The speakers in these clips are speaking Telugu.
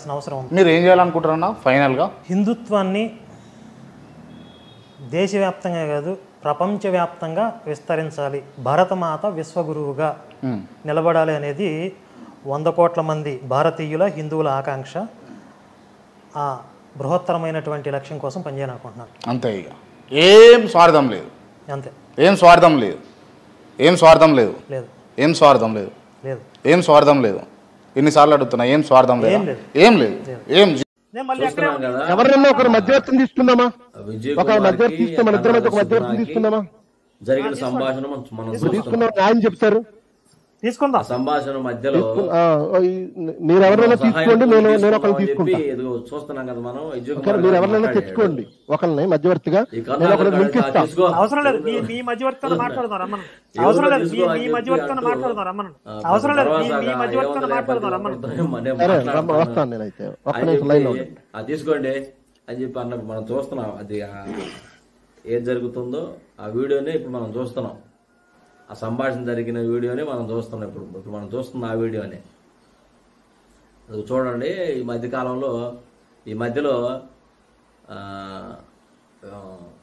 మాట్లాడాల్సిన అవసరం ఉంది. మీరు ఏం చేయాలనుకుంటారన్నా ఫైనల్గా? హిందుత్వాన్ని దేశవ్యాప్తంగా కాదు ప్రపంచవ్యాప్తంగా విస్తరించాలి, భారతమాత విశ్వగురువుగా నిలబడాలి అనేది 100 కోట్ల మంది భారతీయుల హిందువుల ఆకాంక్ష. ఆ బృహత్తరమైనటువంటి లక్ష్యం కోసం పనిచేయాలనుకుంటున్నాను. అంతే, ఇక ఏం స్వార్థం లేదు. అంతే, ఏం స్వార్థం లేదు. ఏం స్వార్థం లేదు. లేదు, ఏం స్వార్థం లేదు. లేదు, ఏం స్వార్థం లేదు. ఎన్నిసార్లు అడుగుతున్నా, ఏం స్వార్థం లేదు. ఏం లేదు. ఏం ఎవరైనా ఒకరు మధ్యవర్తిని తీసుకుందామా? ఒక మధ్యవర్తి తీస్తే మన ఇద్దరి మధ్య ఒక మధ్యవర్తిని తీసుకుందామా? జరిగిన సంభాషణ మనం తీసుకున్నాం, న్యాయం చెప్తారు. తీసుకుందాం. సంభాషణ మధ్యలో మీరు ఎవరైనా తీసుకోండి, నేను ఒకరిని తీసుకుంటా. చూస్తున్నాం కదా మనం. మీరు ఎవరైనా తెచ్చుకోండి ఒకరిని మధ్యవర్తిగా, నేను ఒకరిని లింకిస్తా. అవసరం లేదు, మీ మధ్యవర్తితో మాట్లాడదాం రమ్మను. అవసరం లేదు, మీ మధ్యవర్తితో మాట్లాడదాం రమ్మను. అవసరం లేదు, మీ మధ్యవర్తితో మాట్లాడదాం రమ్మను. సరే వస్తాను నేనైతే. ఒక్క నిమిషం లైన్ లో అది తీసుకోండి అని చెప్పి అన్నప్పుడు మనం చూస్తున్నాం. అది ఏం జరుగుతుందో ఆ వీడియోనే ఇప్పుడు మనం చూస్తున్నాం. ఆ సంభాషణ జరిగిన వీడియోని మనం చూస్తున్నాం. ఇప్పుడు మనం చూస్తున్న ఆ వీడియోని అది చూడండి. ఈ మధ్యకాలంలో ఈ మధ్యలో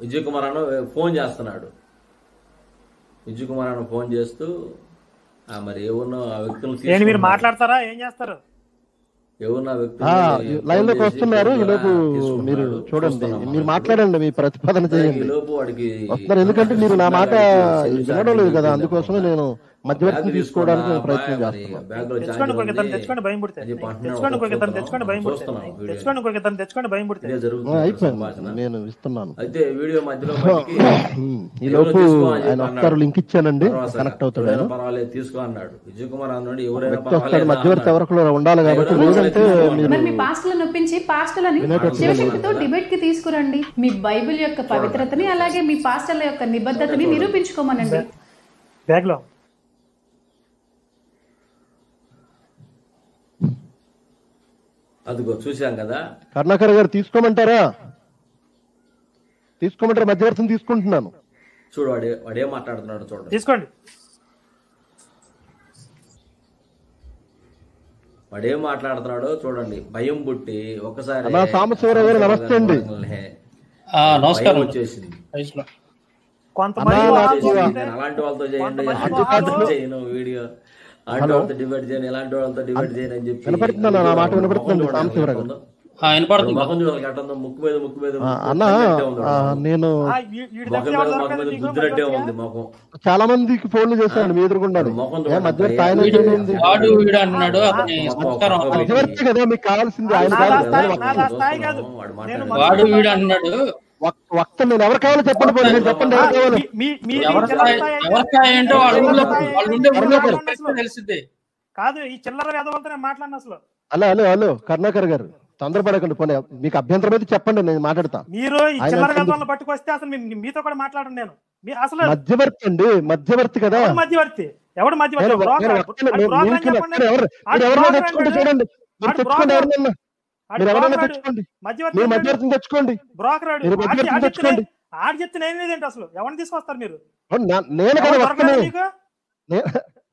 విజయ్ కుమార్ అన్న ఫోన్ చేస్తున్నాడు. విజయ్ కుమార్ అన్న ఫోన్ చేస్తూ మరి ఏమన్నా ఆ వ్యక్తులు మీరు మాట్లాడతారా, ఏం చేస్తారు? లైన్ లోకి వస్తున్నారు. ఈ లోపు మీరు చూడండి, మీరు మాట్లాడండి, మీ ప్రతిపాదన చేయండి. వస్తున్నారు, ఎందుకంటే మీరు నా మాట వినడం లేదు కదా, అందుకోసమే నేను మధ్యవర్తిని తీసుకోవడానికి ప్రయత్నం చేస్తున్నాను. అయిపోయింది, నేను ఇస్తున్నాను. ఈ లోపు ఆయన వస్తారు, లింక్ ఇచ్చానండి, కనెక్ట్ అవుతాడు. ఆయన వస్తాడు, మధ్యవర్తి ఎవరికి ఉండాలి కాబట్టి. లేదంటే మీ పాస్టర్లను ఒప్పించి పాస్టర్లని శివశక్తితో డిబేట్ కి తీసుకురండి. మీ బైబిల్ యొక్క పవిత్రతని అలాగే మీ పాస్టర్ల యొక్క నిబద్ధతని నిరూపించుకోమనండి. బ్యాగ్ లో అదిగో చూసాం కదా. కరుణాకర్ గారు తీసుకోమంటారా? తీసుకోమంటారా? మధ్యవర్తిని తీసుకుంటున్నాను. చూడు వాడే మాట్లాడుతున్నాడు, చూడండి. తీసుకోండి. వాడేం మాట్లాడుతున్నాడో చూడండి. భయం పుట్టి ఒకసారి సాంబశివరావు గారు నమస్తే అండి. నమస్కారం వచ్చేసింది. అలాంటి వాళ్ళతో చేయండి, చేయను వీడియో. అలాంటి వాళ్ళతో డిబేట్ చేయను, ఎలాంటి వాళ్ళతో డిబేట్ చేయను అని చెప్పి ముక్కు మీద గుద్దినట్టే ఉంది మొఖం. చాలా మందికి ఫోన్లు చేశాను మీ ఎదురుకున్నాడు. మధ్యవర్తి కదా మీకు కావాల్సింది, ఆయన వక్త. నేను ఎవరు కావాలో చెప్పండి, నేను చెప్పండి ఎవరు కావాలి. హలో హలో కరుణాకర్ గారు, తొందరపడకండి, పోనీ మీకు అభ్యంతరం అయితే చెప్పండి, నేను మాట్లాడతా. పట్టుకొస్తే అసలు మీతో కూడా మాట్లాడండి. నేను అసలు మధ్యవర్తి అండి, మధ్యవర్తి కదా. మధ్యవర్తి ఎవడు? మధ్యవర్తి చూడండి, మధ్యవర్తిని తెచ్చుకోండి. ఆడి చెప్తే నేనేంటి అసలు? ఎవరిని తీసుకొస్తారు మీరు? నేను కదా వస్తాను,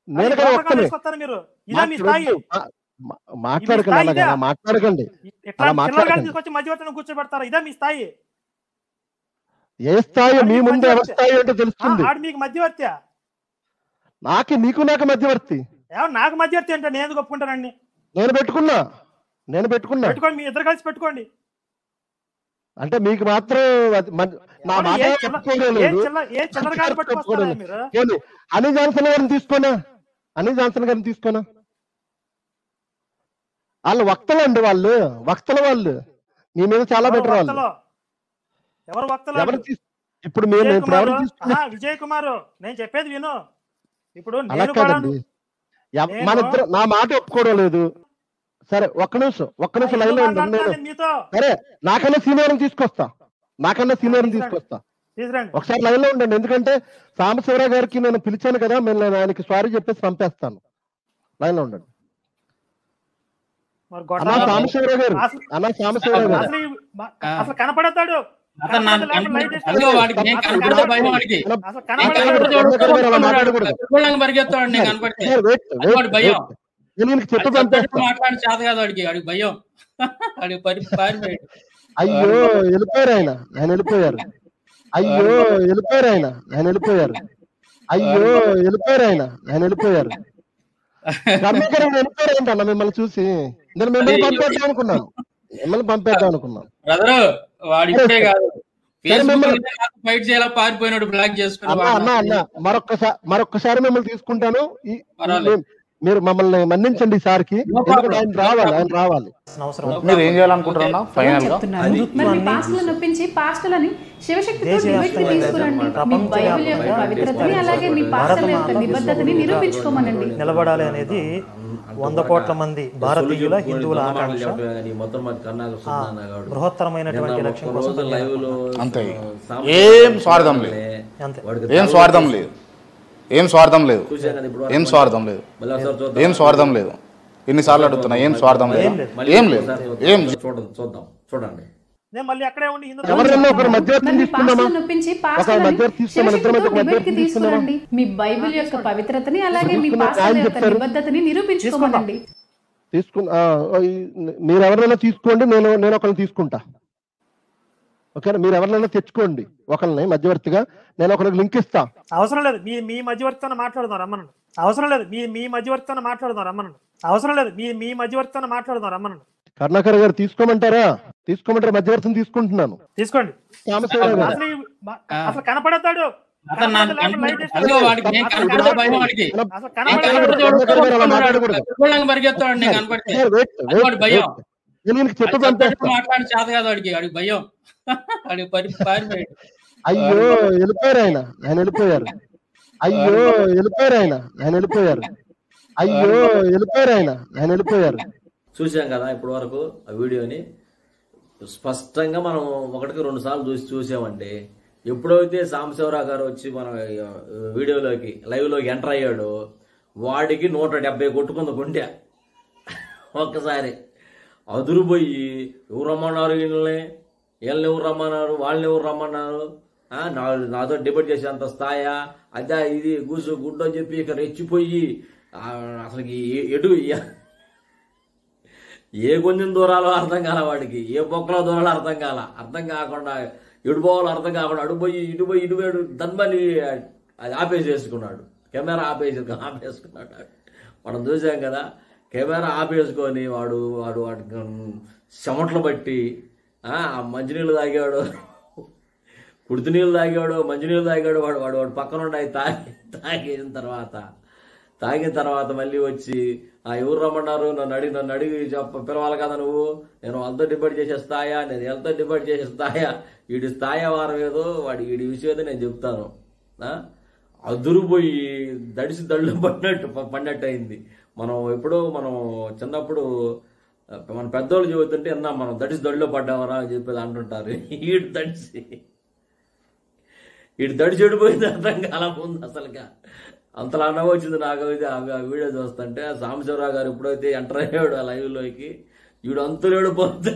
నేను కదా వస్తాను. మీరు ఇదా మీ స్థాయి? మాట్లాడకండి, మాట్లాడకండి. తీసుకొచ్చి మధ్యవర్తిని కూర్చోబెడతారా? ఇదా మీ స్థాయి? ఏ స్థాయి? మీ ముందు ఎవరి స్థాయి అంటే తెలుస్తుంది. మీకు మధ్యవర్తి? నీకు నాకు మధ్యవర్తి? నాకు మధ్యవర్తి అంటే నేను ఎందుకు ఒప్పుకుంటానండి? నేను పెట్టుకున్నా. పెట్టుకోండి, మీ ఇద్దరు కలిసి పెట్టుకోండి. అంటే మీకు మాత్రం నా మాట అనీ జాన్సన్ గారిని తీసుకోనా? అనీ జాన్సన్ గారిని తీసుకోనా? వాళ్ళు వక్తలు అండి, వాళ్ళు వక్తల. వాళ్ళు మీ మీద చాలా బెటర్. వాళ్ళు ఎవరు వక్తలు? ఇప్పుడు విజయ్ కుమార్, నేను చెప్పేది విను. ఇప్పుడు అలా కాదండి, మన ఇద్దరు నా మాట ఒప్పుకోవడం లేదు. సరే ఒక్క నిమిషం లైన్ లో ఉండండి. సరే నాకన్నా సీనియర్ని తీసుకొస్తా. ఒకసారి లైన్ లో ఉండండి, ఎందుకంటే సాంబశివరావు గారికి నేను పిలిచాను కదా, నేను ఆయనకి సారీ చెప్పేసి పంపేస్తాను. లైన్ లో ఉండండి. సాంబశివరావు గారు అసలు కనపడతాడు. నేను ఈయనకి చెప్పి పంపేస్తా. మాట్లాడి చేత కాదు వాడికి భయం. వాడికి పారిపోయాడు. అయ్యో వెళ్ళిపోయారు ఆయన వెళ్ళిపోయారు. అయ్యో వెళ్ళిపోయారు ఆయన వెళ్ళిపోయారు. అయ్యో వెళ్ళిపోయారు ఆయన వెళ్ళిపోయారు. కర్ణాకర్ వెళ్ళిపోయారు ఏంటన్న మిమ్మల్ని చూసి? నేను మిమ్మల్ని పంపేద్దాం అనుకున్నాను. బ్రదరు వాడు ఇప్పుడే కాదు, ఫైట్ చేయాలా పారిపోయినాడు, బ్లాక్ చేసుకున్నాడు. మరొక్కసారి మిమ్మల్ని తీసుకుంటాను. మీరు మమ్మల్ని మన్నించండి ఈసారికి. ఆయన రావాలి. మీరు ఏం చేయాలనుకుంటున్నా ఫైనల్ గా? మరి పాస్టర్లను ఒప్పించి పాస్టర్లని శివశక్తితో డిబేట్ కి తీసుకురండి. మీ బైబిల్ యొక్క పవిత్రతని అలాగే మీ పాస్టర్ల యొక్క నిబద్ధతని నిరూపించుకోమనండి. నిలబడాలి అనేది 100 కోట్ల మంది భారతీయుల హిందువుల ఆకాంక్ష. బృహత్తరమైనటువంటి లక్ష్యం కోసం అంతే. ఏం స్వార్థం లేదు, ఏం స్వార్థం లేదు, ఏం స్వార్థం లేదు, ఏం స్వార్థం లేదు, ఏం స్వార్థం లేదు. ఎన్నిసార్లు అడుగుతున్నా, ఏం స్వార్థం లేదు, ఏం లేదు, ఏం. చూడండి ఎవరైనా ఒకరు మధ్యవర్తిని తీసుకురండి. మీ బైబిల్ యొక్క పవిత్రతని అలాగే మీ పాస్టర్ల యొక్క నిబద్ధతని నిరూపించుకోమనండి. మీరు ఎవరైనా తీసుకోండి, నేను ఒకరిని తీసుకుంటా. ఓకేనా? మీరు ఎవరినైనా తెచ్చుకోండి ఒకరిని మధ్యవర్తిగా, నేను ఒకరికి లింక్ ఇస్తా. అవసరం లేదు, మీ మధ్యవర్తితో మాట్లాడుతున్నారు రమ్మనండి. అవసరం లేదు, మీ మధ్యవర్తితో మాట్లాడుతున్నారు రమ్మనండి. అవసరం లేదు, మీ మధ్యవర్తితో మాట్లాడుతున్నారు రమ్మనండి. కరుణాకర్ గారు తీసుకోమంటారా? మధ్యవర్తిని తీసుకుంటున్నాను. తీసుకోండి. అసలు కనపడతాడు. మాట్లాడి చేత కాదు వాడికి భయం. వాడికి పారిపోయాడు. అయ్యో వెళ్ళిపోయారు ఆయన వెళ్ళిపోయారు. అయ్యో వెళ్ళిపోయారు ఆయన వెళ్ళిపోయారు. అయ్యో వెళ్ళిపోయారు ఆయన వెళ్ళిపోయారు. చూసాం కదా ఇప్పటి వరకు ఆ వీడియోని స్పష్టంగా మనం 1కి 2 సార్లు చూసామండి. ఎప్పుడైతే సాంబశివరావు గారు వచ్చి మన వీడియోలోకి లైవ్లోకి ఎంటర్ అయ్యాడో వాడికి 170 కొట్టుకుంది గుండె. ఒక్కసారి అదురుపోయి ఎవరు రమ్మన్నారు, వీళ్ళని ఎవరు రమ్మన్నారు, వాళ్ళని ఎవరు రమ్మన్నారు, నాతో డిబేట్ చేసేంత స్థాయా, అదే ఇది గూసు గుడ్డు అని చెప్పి ఇక రెచ్చిపోయి అసలుకి ఎటు ఏ కొంచెం దూరాలో అర్థం కాల వాడికి, ఏ బొక్కలో దూరాలో అర్థం కాకుండా ఎడుపోవాలో అర్థం కాకుండా అడుపోయి ఇటుపోయి దన్మని అది ఆపేసేసుకున్నాడు. కెమెరా ఆపేసుకున్నాడు. మనం చూసాం కదా, కెమెరా ఆపేసుకొని వాడు చెమట్లు బట్టి మంచినీళ్ళు తాగాడు, కుడితినీళ్ళు తాగాడు, మంచినీళ్ళు తాగాడు. వాడు పక్కన ఉండి తాగిన తర్వాత మళ్ళీ వచ్చి ఎవరు రమ్మన్నారు, నన్ను అడిగి పిలవాలి కదా నువ్వు, నేను వాళ్ళతో డిబేట్ చేసేస్తాయా, నేను వాళ్ళతో డిబేట్ చేసేస్తాయా, వీడి స్థాయి వారం ఏదో వీడి విషయం ఏదో నేను చెప్తాను. అదురుపోయి దడిసి దళ్ళు పడినట్టు అయింది. మనం చిన్నప్పుడు మన పెద్దోళ్ళు చెబుతుంటే అన్నా మనం దడిసి దడిలో పడ్డావరా అని చెప్పేది అంటుంటారు. వీడు దడిసి చెడిపోయింది అర్థం కాల ముందు అసలుగా. అంతలా నవ్వు వచ్చింది నాకు అయితే ఆ వీడియో చూస్తుంటే. సాంబశివరావు గారు ఎప్పుడైతే ఎంటర్ అయ్యాడు ఆ లైవ్లోకి, వీడు అంతులేడు పోతే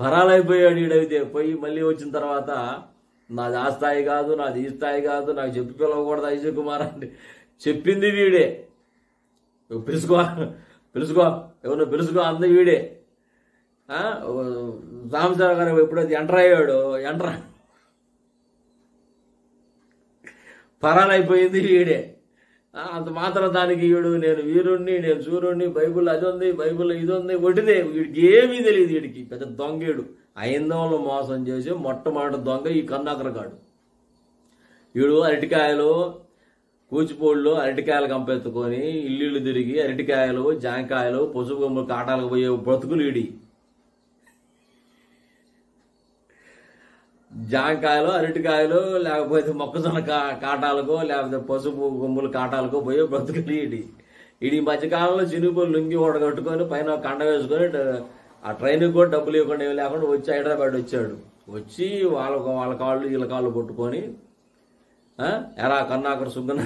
పరాలైపోయాడు. వీడైతే పోయి మళ్ళీ వచ్చిన తర్వాత నాది ఆ స్థాయి కాదు, నాది ఈ స్థాయి కాదు, నాకు చెప్పి పిలవకూడదు అజయ్ కుమార్ అని చెప్పింది వీడే. పిలుచుకో ఎవరు పిలుచుకో అంది వీడే. సాంబశివరావు గారు ఎప్పుడైతే ఎంటర్ అయ్యాడు పరాలైపోయింది వీడే. అంత మాత్రం దానికి నేను వీరుణ్ణి, నేను సూర్యుడిని, బైబుల్ అది ఉంది, బైబుల్ ఇది ఉంది, ఒకటిదే. వీడికి ఏమీ తెలియదు. వీడికి పెద్ద దొంగేడు. ఐందవంలో మోసం చేసి మొట్టమొదటి దొంగ ఈ కరుణాకర్ గాడు. వీడు అరటికాయలు కూచిపూడిలో అరటికాయలు కంపెత్తుకొని ఇల్లు తిరిగి అరటికాయలు, జాంకాయలు, పసుపు కొమ్ములు కాటాలకు పోయే బ్రతుకులు వీడి. జాంకాయలు, అరటికాయలు, లేకపోతే మొక్కజొన్న కాటాలకో లేకపోతే పసుపు కొమ్ములు కాటాలకో పోయే బ్రతుకులు ఈ మధ్యకాలంలో చినుకులు లుంగి ఓడగట్టుకొని పైన కండ వేసుకొని ఆ ట్రైన్కి కూడా డబ్బులు ఇవ్వకుండా ఏమి లేకుండా వచ్చి హైదరాబాద్ వచ్చాడు. వచ్చి వాళ్ళ కాళ్ళు వీళ్ళ కాళ్ళు కొట్టుకొని ఎరా కరుణాకర్ సుగ్గన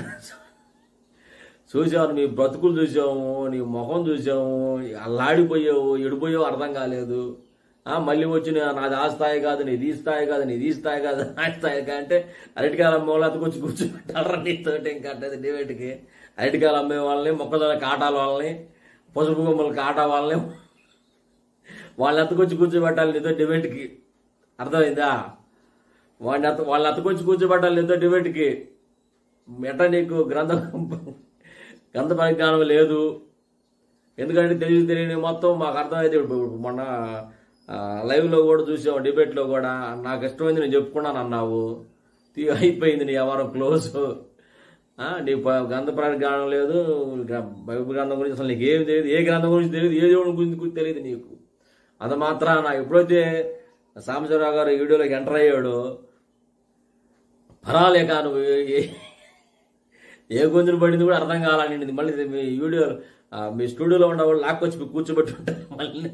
చూసావు, నీ బ్రతుకులు చూసాము, నీ మొహం చూసాము, అల్లాడిపోయావు, ఎడిపోయావు అర్థం కాలేదు. మళ్ళీ వచ్చి నాది ఆ స్థాయి కాదు, నీది ఈ స్థాయి కాదు, నీది ఈ స్థాయి కాదు, ఆ స్థాయి అంటే అరటికాయల మూలతకు వచ్చి కూర్చోబెట్టాలరా నీతోటి. ఇంకా అంటే డిబేట్కి అరటికాయలు అమ్మే వాళ్ళని, మొక్కజొన్న కాటాల వాళ్ళని, పసుపు బొమ్మల కాటా వాళ్ళని వాళ్ళని ఎత్తుకొచ్చి కూర్చోబెట్టాలి నీతో డిబేట్కి. అర్థమైందా? వాళ్ళని ఎత్తుకొచ్చి కూర్చోబెట్టాలి నీతో డిబేట్కి. ఎట్లా నీకు గ్రంథ పరిజ్ఞానం లేదు. ఎందుకంటే తెలియని మొత్తం మాకు అర్థమైతే ఇప్పుడు మొన్న లైవ్లో కూడా చూసాము, డిబేట్లో కూడా నాకు ఇష్టమైంది నేను చెప్పుకున్నాను అన్నావు. అయిపోయింది నీ వ్యవహారం క్లోజ్. నీ గ్రంథ పరిజ్ఞానం లేదు, బైబిల్ గ్రంథం గురించి అసలు నీకు ఏమి తెలియదు, ఏ గ్రంథం గురించి తెలియదు, ఏ దేవుడి గురించి తెలియదు నీకు. అది మాత్రం నాకు ఎప్పుడైతే సాంబశివరావు గారు వీడియోలోకి ఎంటర్ అయ్యాడు, పరాలేక నువ్వు ఏ గొంతులు పడింది కూడా అర్థం కావాలని మళ్ళీ మీ వీడియో మీ స్టూడియోలో ఉన్న వాళ్ళు లాక్కొచ్చి కూర్చోబెట్టి ఉంటారు మళ్ళీ.